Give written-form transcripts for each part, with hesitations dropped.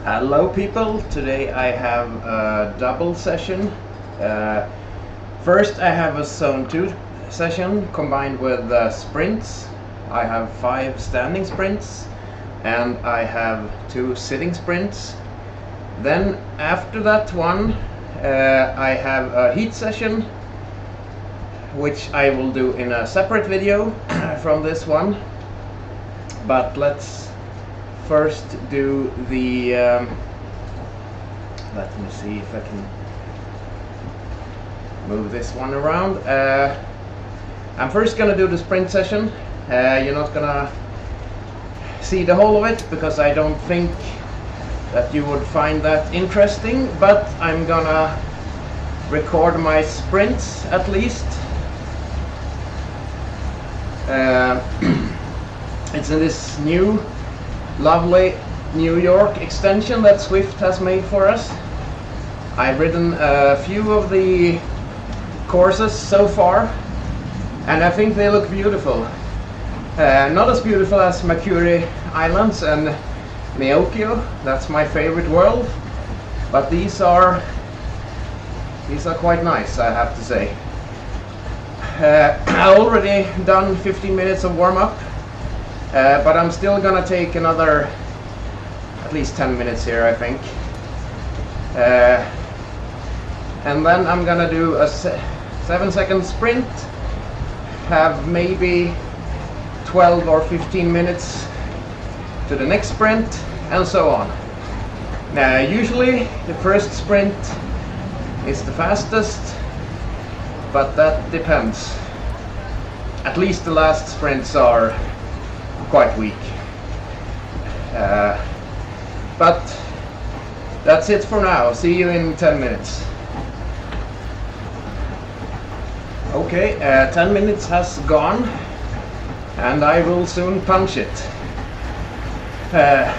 Hello people, today I have a double session. First I have a zone 2 session combined with sprints. I have 5 standing sprints and I have 2 sitting sprints. Then after that one I have a heat session, which I will do in a separate video from this one. But let's first do the let me see if I can move this one around. I'm first gonna do the sprint session. You're not gonna see the whole of it because I don't think that you would find that interesting, but I'm gonna record my sprints at least. It's in this new lovely New York extension that Zwift has made for us. I've ridden a few of the courses so far and I think they look beautiful. Not as beautiful as Mercury Islands and Neokio, that's my favorite world, but these are quite nice, I have to say. I already done 15 minutes of warm-up, but I'm still gonna take another at least 10 minutes here, I think. And then I'm gonna do a 7-second sprint, have maybe 12 or 15 minutes to the next sprint, and so on. Now, usually the first sprint is the fastest, but that depends. At least the last sprints are quite weak. But that's it for now. See you in 10 minutes. Okay, 10 minutes has gone and I will soon punch it. The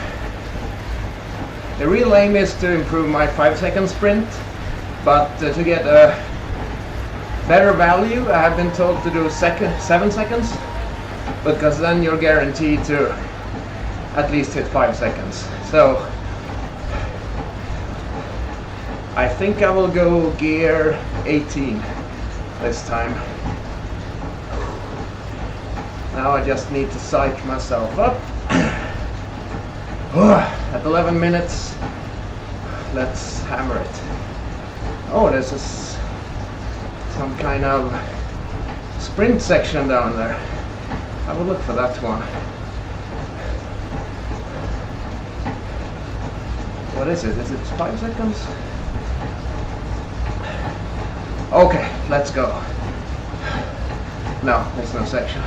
real aim is to improve my 5-second sprint, but to get a better value I have been told to do 7 seconds, because then you're guaranteed to at least hit 5 seconds. So I think I will go gear 18 this time. Now I just need to psych myself up. At 11 minutes, let's hammer it. Oh, this is some kind of sprint section down there. I will look for that one. What is it? Is it 5 seconds? Okay, let's go. No, there's no section.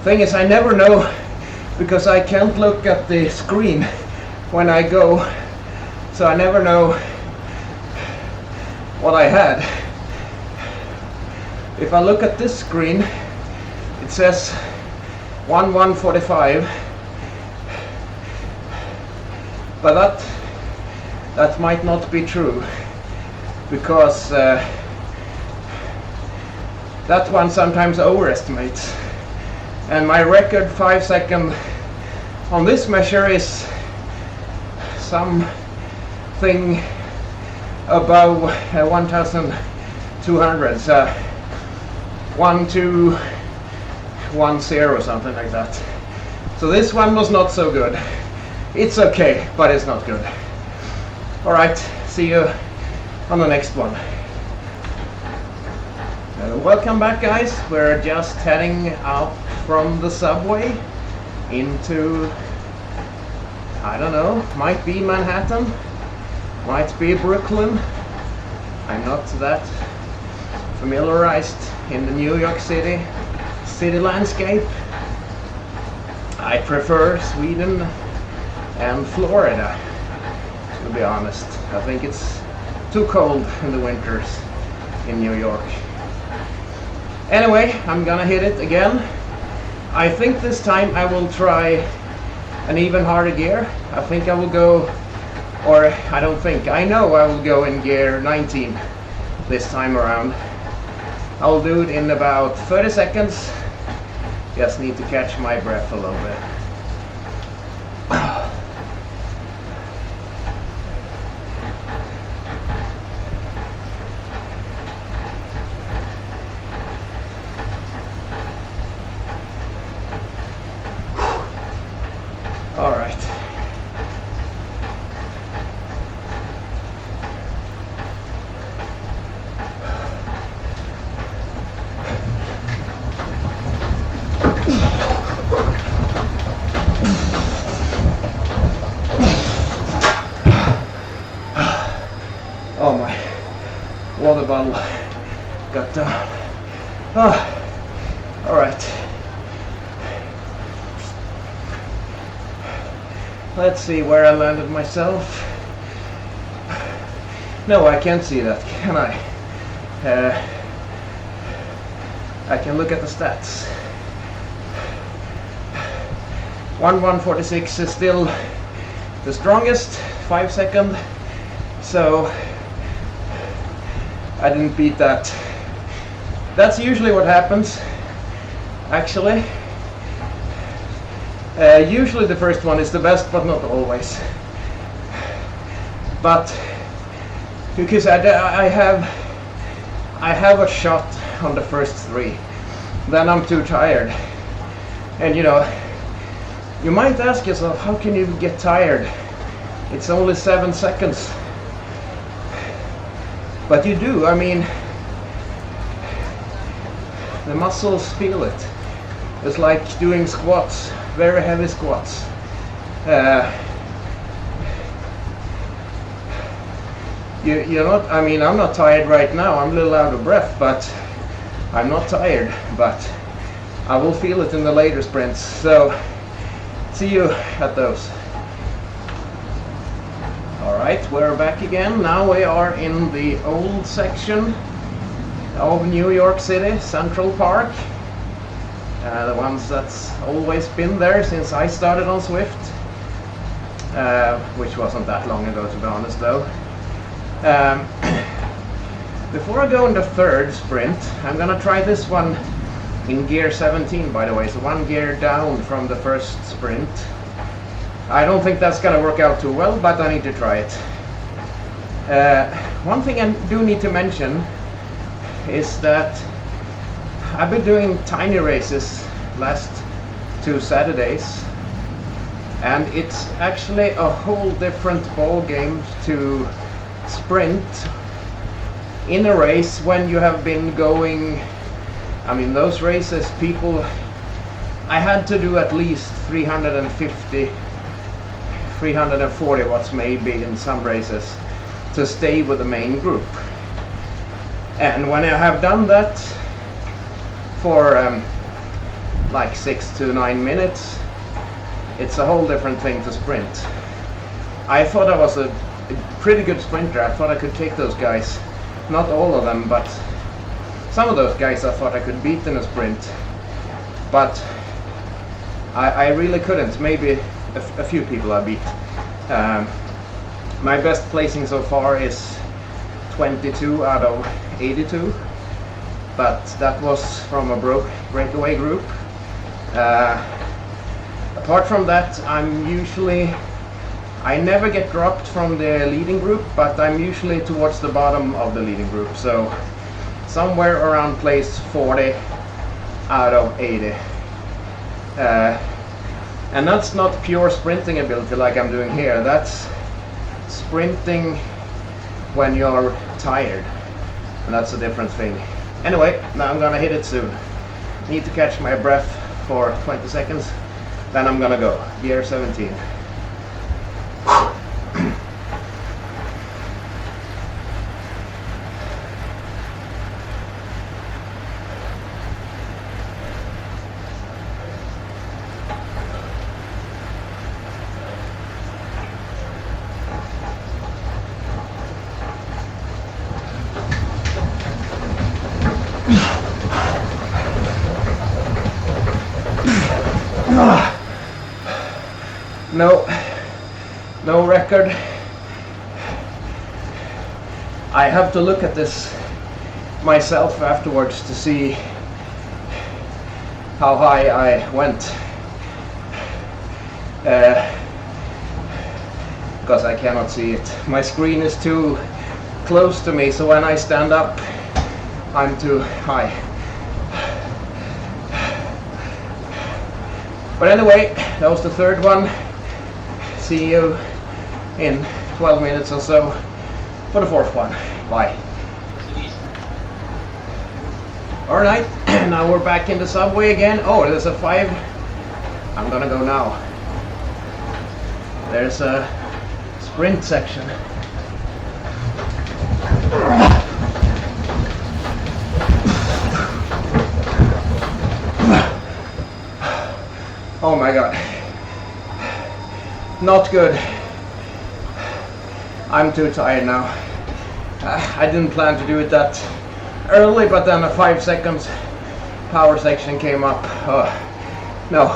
Thing is, I never know because I can't look at the screen when I go, so I never know what I had. If I look at this screen, it says 1:1:45, but that might not be true, because that one sometimes overestimates. And my record 5-second on this measure is something above 1,200, so 1210 or something like that. So this one was not so good. It's okay, but it's not good. Alright, see you on the next one. Welcome back, guys. We're just heading out from the subway into, I don't know, might be Manhattan, might be Brooklyn. I'm not that familiarized in the New York City landscape. I prefer Sweden and Florida, to be honest. I think it's too cold in the winters in New York. Anyway, I'm gonna hit it again. I think this time I will try an even harder gear. I think I will go, or I don't think, I know I will go in gear 19 this time around. I'll do it in about 30 seconds. Just need to catch my breath a little bit. All right. Oh, my water bottle got down. Oh, all right. Let's see where I landed myself. No, I can't see that, can I? I can look at the stats. 1:1:46 is still the strongest, 5 second. So I didn't beat that. That's usually what happens, actually. Usually the first one is the best, but not always. But because I have a shot on the first 3, then I'm too tired. And you know, you might ask yourself, how can you get tired? It's only 7 seconds. But you do, I mean, the muscles feel it. It's like doing squats, very heavy squats. You're not, I mean, I'm not tired right now, I'm a little out of breath, but I'm not tired, but I will feel it in the later sprints. So, see you at those. Alright, we're back again. Now we are in the old section of New York City, Central Park. The ones that's always been there since I started on Zwift, which wasn't that long ago, to be honest, though. Before I go in the third sprint, I'm gonna try this one in gear 17, by the way, so 1 gear down from the first sprint. I don't think that's gonna work out too well, but I need to try it. One thing I do need to mention is that I've been doing tiny races last 2 Saturdays, and it's actually a whole different ball game to sprint in a race when you have been going. I mean, those races, I had to do at least 350, 340 watts maybe in some races to stay with the main group. And when I have done that for like 6 to 9 minutes, it's a whole different thing to sprint. I thought I was a pretty good sprinter. I thought I could take those guys. Not all of them, but some of those guys I thought I could beat in a sprint. But I really couldn't. Maybe a few people I beat. My best placing so far is 22 out of 82. But that was from a breakaway group. Apart from that, I never get dropped from the leading group, but I'm usually towards the bottom of the leading group, so somewhere around place 40 out of 80. And that's not pure sprinting ability like I'm doing here, that's sprinting when you're tired, and that's a different thing. Anyway, now I'm gonna hit it soon. Need to catch my breath for 20 seconds, then I'm gonna go. Gear 17. no record. I have to look at this myself afterwards to see how high I went, because I cannot see it. My screen is too close to me, so when I stand up I'm too high. But anyway, that was the third one. See you in 12 minutes or so for the fourth one. Bye. Alright, now we're back in the subway again. Oh, there's a 5. I'm gonna go now. There's a sprint section. Oh my god. Not good. I'm too tired now. I didn't plan to do it that early, but then a 5 seconds power section came up. No,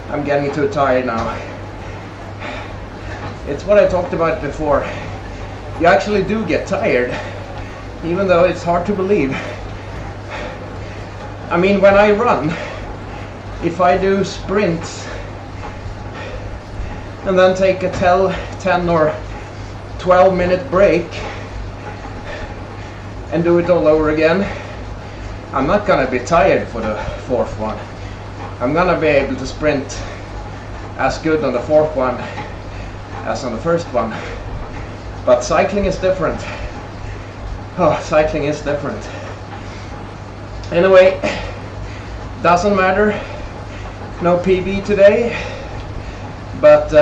I'm getting too tired now. It's what I talked about before. You actually do get tired, even though it's hard to believe. I mean, when I run, if I do sprints and then take a 10 or 12 minute break and do it all over again, I'm not gonna be tired for the fourth one. I'm gonna be able to sprint as good on the fourth one as on the first one. But cycling is different. Oh, cycling is different. Anyway, doesn't matter. No PB today, but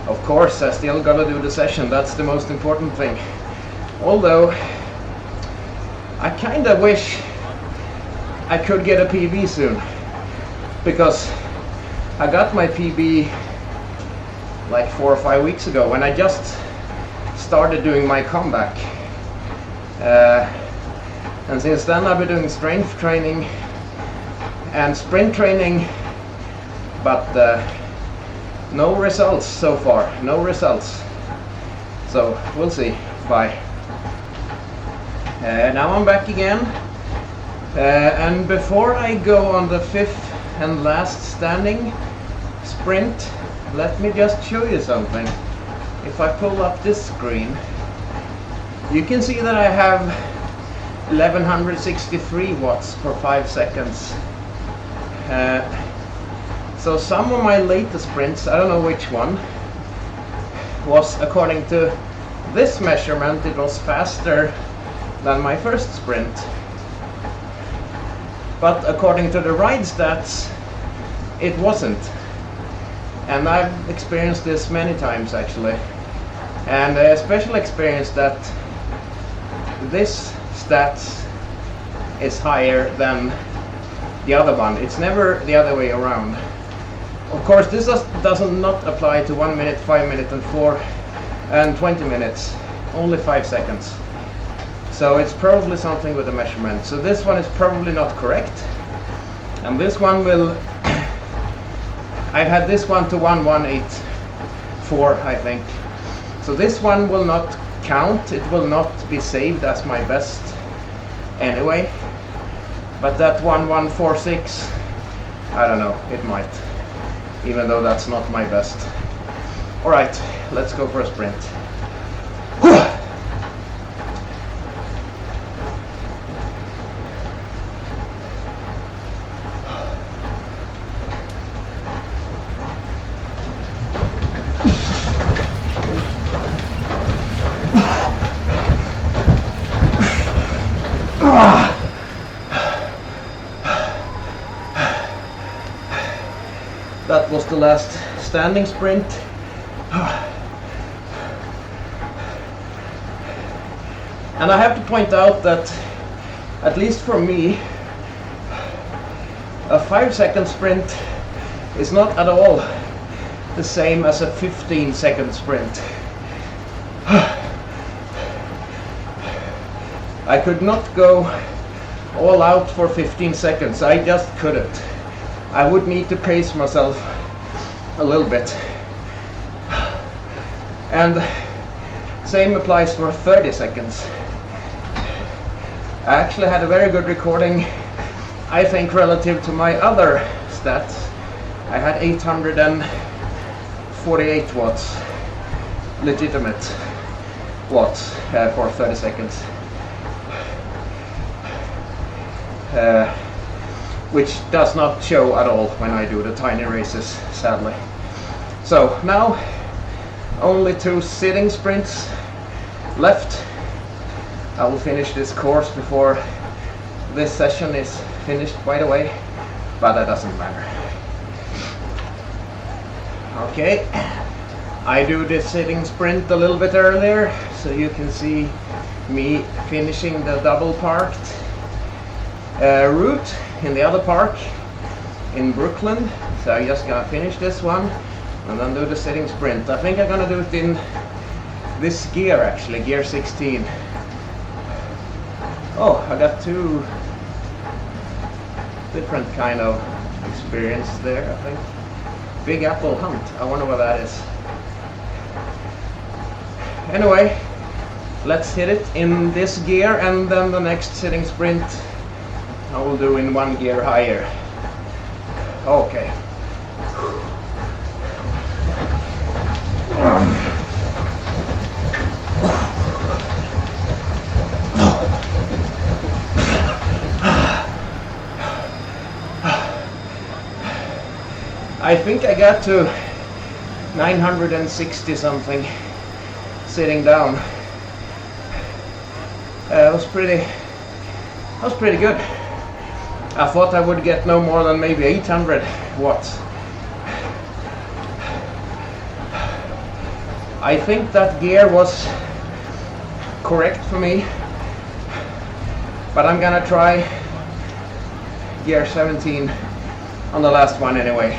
of course I still gotta do the session. That's the most important thing. Although I kinda wish I could get a PB soon, because I got my PB like 4 or 5 weeks ago when I just started doing my comeback, and since then I've been doing strength training and sprint training, but no results so far. No results. So we'll see. Bye. Now I'm back again, and before I go on the 5th and last standing sprint, let me just show you something. If I pull up this screen, you can see that I have 1163 watts per 5 seconds. So some of my latest sprints, I don't know which one, was, according to this measurement, it was faster than my first sprint. But according to the ride stats, it wasn't. And I've experienced this many times actually. And I especially experienced that this stats is higher than the other one. It's never the other way around. Of course, this does not apply to 1 minute, 5 minutes, and 4 and 20 minutes. Only 5 seconds. So it's probably something with the measurement. So this one is probably not correct. And this one will... I've had this one to 1184, I think. So this one will not count. It will not be saved as my best anyway. But that 1146, I don't know, it might. Even though that's not my best. Alright, let's go for a sprint. That was the last standing sprint. And I have to point out that, at least for me, a 5-second sprint is not at all the same as a 15-second sprint. I could not go all out for 15 seconds. I just couldn't. I would need to pace myself a little bit. And same applies for 30 seconds. I actually had a very good recording, I think, relative to my other stats. I had 848 watts, legitimate watts for 30 seconds. Which does not show at all when I do the tiny races, sadly. So now only 2 sitting sprints left. I will finish this course before this session is finished quite away, but that doesn't matter. Okay, I do this sitting sprint a little bit earlier so you can see me finishing the double parked route in the other park in Brooklyn. So I'm just gonna finish this one and then do the sitting sprint. I think I'm gonna do it in this gear, actually, gear 16. Oh, I got 2 different kind of experience there, I think. Big Apple Hunt, I wonder what that is. Anyway, let's hit it in this gear, and then the next sitting sprint I will do in 1 gear higher. Okay. I think I got to 960 something sitting down. That was pretty good. I thought I would get no more than maybe 800 watts. I think that gear was correct for me, but I'm gonna try gear 17 on the last one anyway.